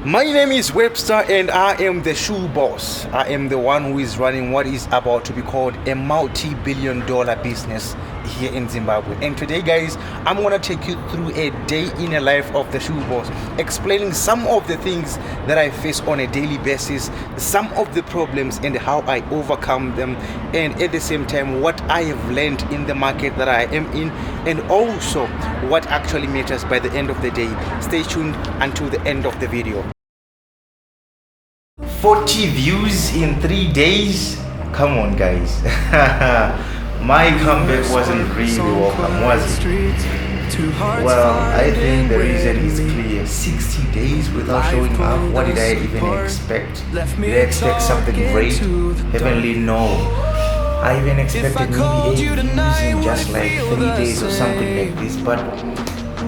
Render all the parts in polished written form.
My name is Webster and I am the ShoeBoss. I am the one who is running what is about to be called a multi-billion-dollar business here in Zimbabwe. And today, guys, I'm going to take you through a day in the life of the ShoeBoss, explaining some of the things that I face on a daily basis, some of the problems and how I overcome them, and at the same time what I have learned in the market that I am in, and also what actually matters by the end of the day. Stay tuned until the end of the video. 40 views in 3 days. Come on, guys. My comeback wasn't really welcome, was it? Well, I think the reason is clear. 60 days without showing up. What did I even expect? Did I expect something great? Heavenly, no. I even expected maybe 8 views in just like 3 days or something like this. But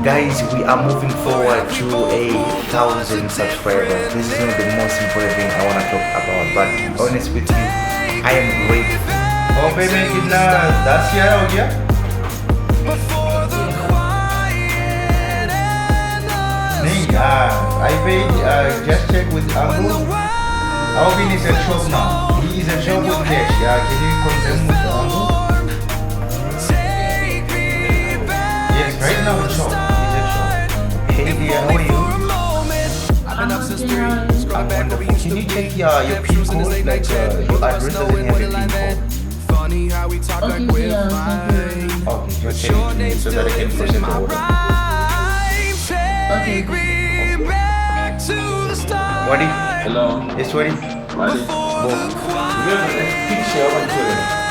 guys, we are moving forward to 1,000 subscribers. This is not the most important thing I want to talk about, but to be honest with you, I am grateful. Oh, payment kitna 10,000 ho gaya? Nahi, I paid, just check with Uncle. Alvin is at shop now. He is at shop with cash. Yeah, can you confirm with Uncle? Yes, right now it's shop. Hey dear, how are you? Can you check your PIN code? Like your address doesn't have a PIN code. Okay, just send it to me so that I can process the order. Okay. Wadi? Hello. Yes, Wadi? Wadi. Go. You have a picture of one.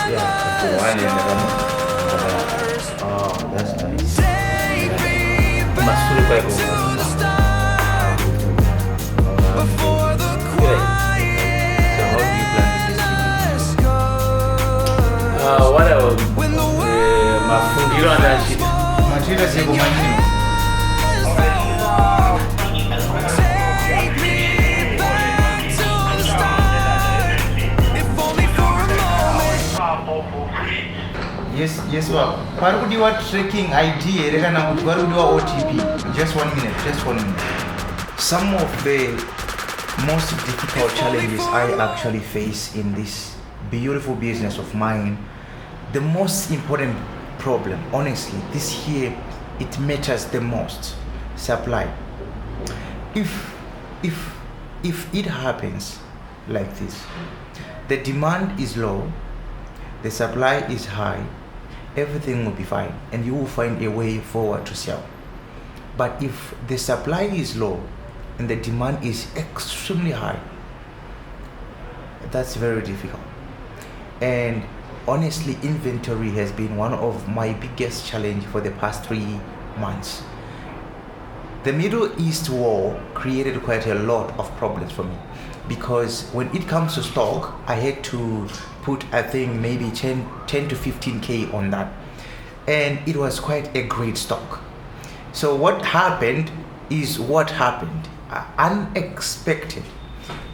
Yeah, the one in the oh, that's nice. Masuk baik. So how do you plan to distribute? Whatever. Mafundiro anashi. Material sego manini. Yes, well, what would you want tracking ID? What would you want OTP? Just 1 minute. Some of the most difficult challenges I actually face in this beautiful business of mine, the most important problem, honestly, this here, it matters the most. Supply. If it happens like this, the demand is low, the supply is high, everything will be fine and you will find a way forward to sell. But if the supply is low and the demand is extremely high, that's very difficult. And honestly, inventory has been one of my biggest challenge for the past 3 months. The Middle East war created quite a lot of problems for me, because when it comes to stock, I had to put, I think, maybe 10 to 15K on that. And it was quite a great stock. So what happened is what happened. Unexpected.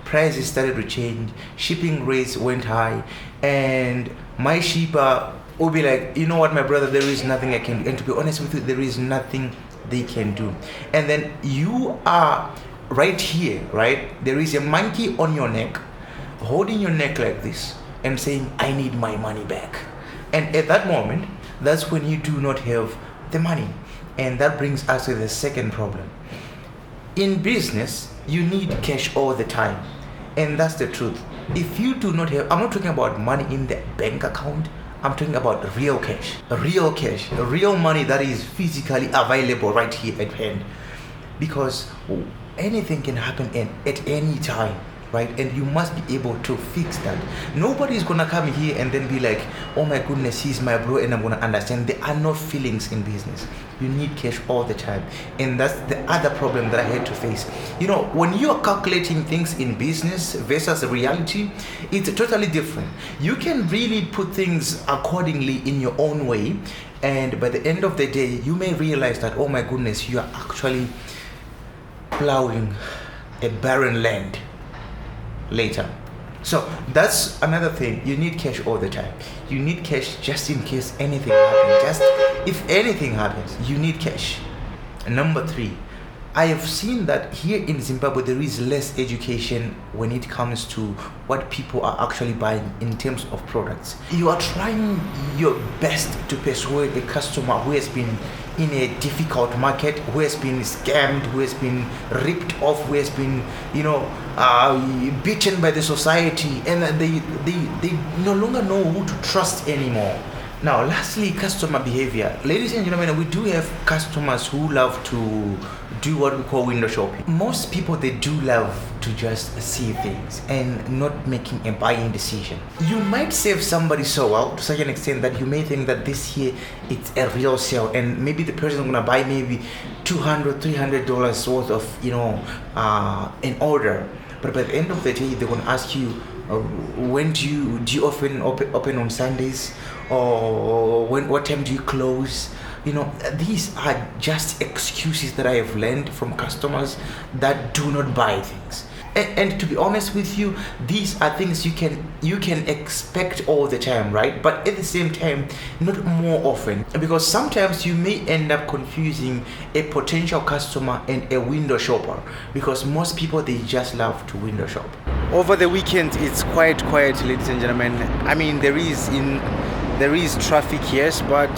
Prices started to change, shipping rates went high, and my shipper will be like, you know what, my brother, there is nothing I can do. And to be honest with you, there is nothing they can do. And then you are right here, right? There is a monkey on your neck, holding your neck like this and saying, I need my money back. And at that moment, that's when you do not have the money. And that brings us to the second problem. In business, you need cash all the time. And that's the truth. If you do not have, I'm not talking about money in the bank account, I'm talking about real cash, real money that is physically available right here at hand. Because anything can happen at any time, right? And you must be able to fix that. Nobody's gonna come here and then be like, oh my goodness, he's my bro and I'm gonna understand. There are no feelings in business. You need cash all the time. And that's the other problem that I had to face. You know, when you're calculating things in business versus reality, it's totally different. You can really put things accordingly in your own way, and by the end of the day, you may realize that, oh my goodness, you are actually plowing a barren land later. So that's another thing. You need cash all the time. You need cash just in case anything happens. Just if anything happens, you need cash. And number 3, I have seen that here in Zimbabwe there is less education when it comes to what people are actually buying in terms of products. You are trying your best to persuade the customer who has been in a difficult market, who has been scammed, who has been ripped off, who has been, beaten by the society, and they no longer know who to trust anymore. Now, lastly, customer behavior. Ladies and gentlemen, we do have customers who love to do what we call window shopping. Most people, they do love to just see things and not making a buying decision. You might save somebody so well to such an extent that you may think that this here it's a real sale, and maybe the person is gonna buy maybe $200, $300 worth of an order. But by the end of the day, they're gonna ask you, when do you often open on Sundays, or what time do you close? These are just excuses that I have learned from customers that do not buy things. And to be honest with you, these are things you can expect all the time, right? But at the same time, not more often, because sometimes you may end up confusing a potential customer and a window shopper, because most people, they just love to window shop. Over the weekend, it's quite quiet, ladies and gentlemen. I mean, there is traffic, yes, but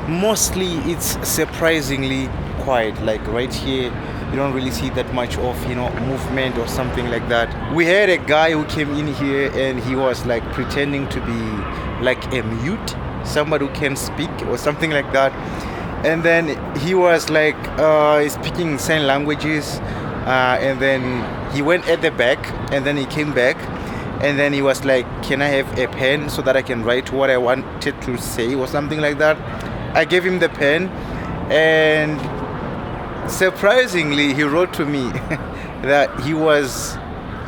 mostly it's surprisingly quiet. Like right here, you don't really see that much of movement or something like that. We had a guy who came in here and he was like pretending to be like a mute, somebody who can speak or something like that, and then he was like speaking sign languages, and then he went at the back and then he came back, and then he was like, can I have a pen so that I can write what I wanted to say or something like that. I gave him the pen, and surprisingly he wrote to me that he was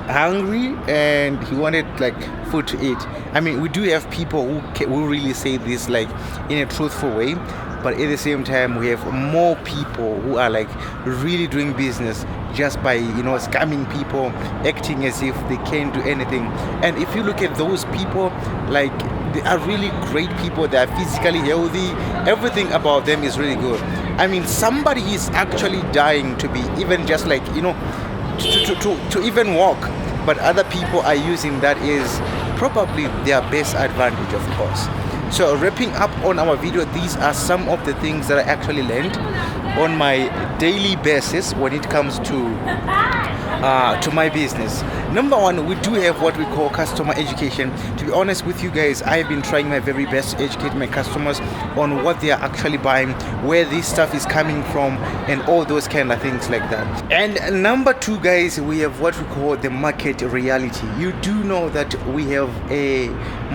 hungry and he wanted like food to eat. I mean, we do have people who really say this like in a truthful way, but at the same time we have more people who are like really doing business just by scamming people, acting as if they can't do anything. And if you look at those people, like, they are really great people. They are physically healthy. Everything about them is really good. I mean, somebody is actually dying to be even just like to even walk, but other people are using that as probably their best advantage, of course. So wrapping up on our video, these are some of the things that I actually learned on my daily basis when it comes to my business. Number one, we do have what we call customer education. To be honest with you guys, I've been trying my very best to educate my customers on what they are actually buying, where this stuff is coming from, and all those kind of things like that. And number two, guys, we have what we call the market reality. You do know that we have a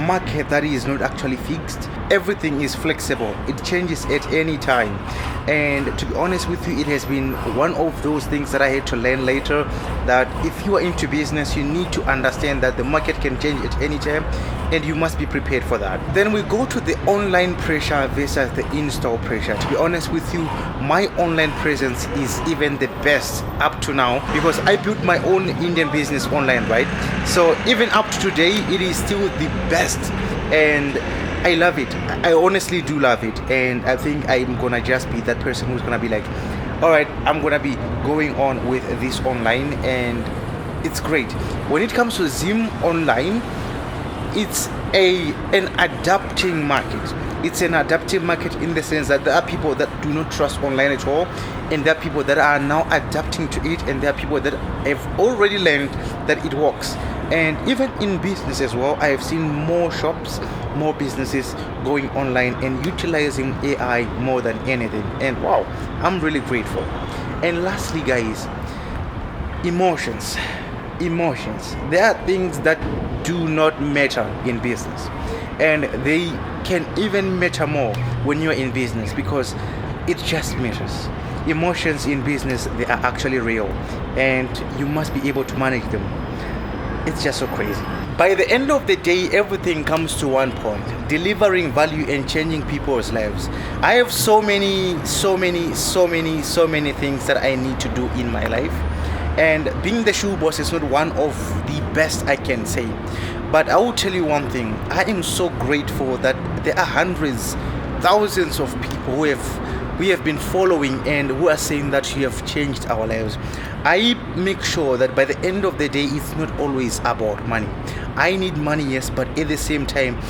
market that is not actually fixed. Everything is flexible. It changes at any time. And to be honest with you, it has been one of those things that I had to learn later, that if you are into business, you need to understand that the market can change at any time, and you must be prepared for that. Then we go to the online pressure versus the in-store pressure. To be honest with you, my online presence is even the best up to now, because I built my own Indian business online, right? So even up to today, it is still the best, and I love it. I honestly do love it, and I think I'm gonna just be that person who's gonna be like, all right, I'm gonna be going on with this online, and it's great. When it comes to Zim online, it's an adapting market. It's an adaptive market in the sense that there are people that do not trust online at all, and there are people that are now adapting to it, and there are people that have already learned that it works. And even in business as well, I have seen more shops, more businesses going online and utilizing AI more than anything. And wow, I'm really grateful. And lastly, guys, emotions. There are things that do not matter in business, and they can even matter more when you're in business, because it just matters. Emotions in business, they are actually real, and you must be able to manage them. It's just so crazy. By the end of the day, everything comes to one point: delivering value and changing people's lives. I have so many things that I need to do in my life, and being the shoe boss is not one of the best I can say. But I will tell you one thing: I am so grateful that there are hundreds, thousands of people who we have been following and who are saying that you have changed our lives. I make sure that by the end of the day, it's not always about money. I need money, yes, but at the same time,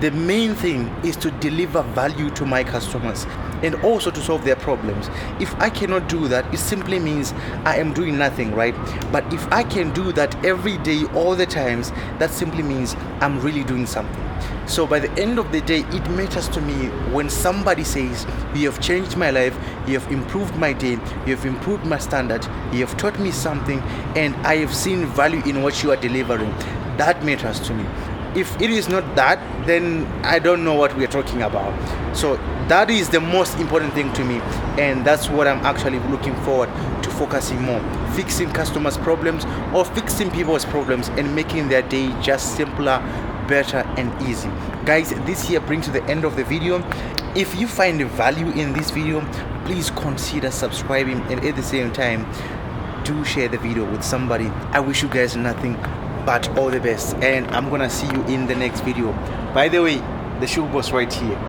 the main thing is to deliver value to my customers and also to solve their problems. If I cannot do that, it simply means I am doing nothing, right? But if I can do that every day, all the times, that simply means I'm really doing something. So by the end of the day, it matters to me when somebody says, you have changed my life, you have improved my day, you have improved my standard, you have taught me something, and I have seen value in what you are delivering. That matters to me. If it is not that, then I don't know what we are talking about. So that is the most important thing to me, and that's what I'm actually looking forward to focusing more, fixing customers' problems or fixing people's problems and making their day just simpler, better and easy. Guys, this here brings to the end of the video. If you find value in this video, please consider subscribing, and at the same time, do share the video with somebody. I wish you guys nothing but all the best, and I'm gonna see you in the next video. By the way, the ShoeBoss right here.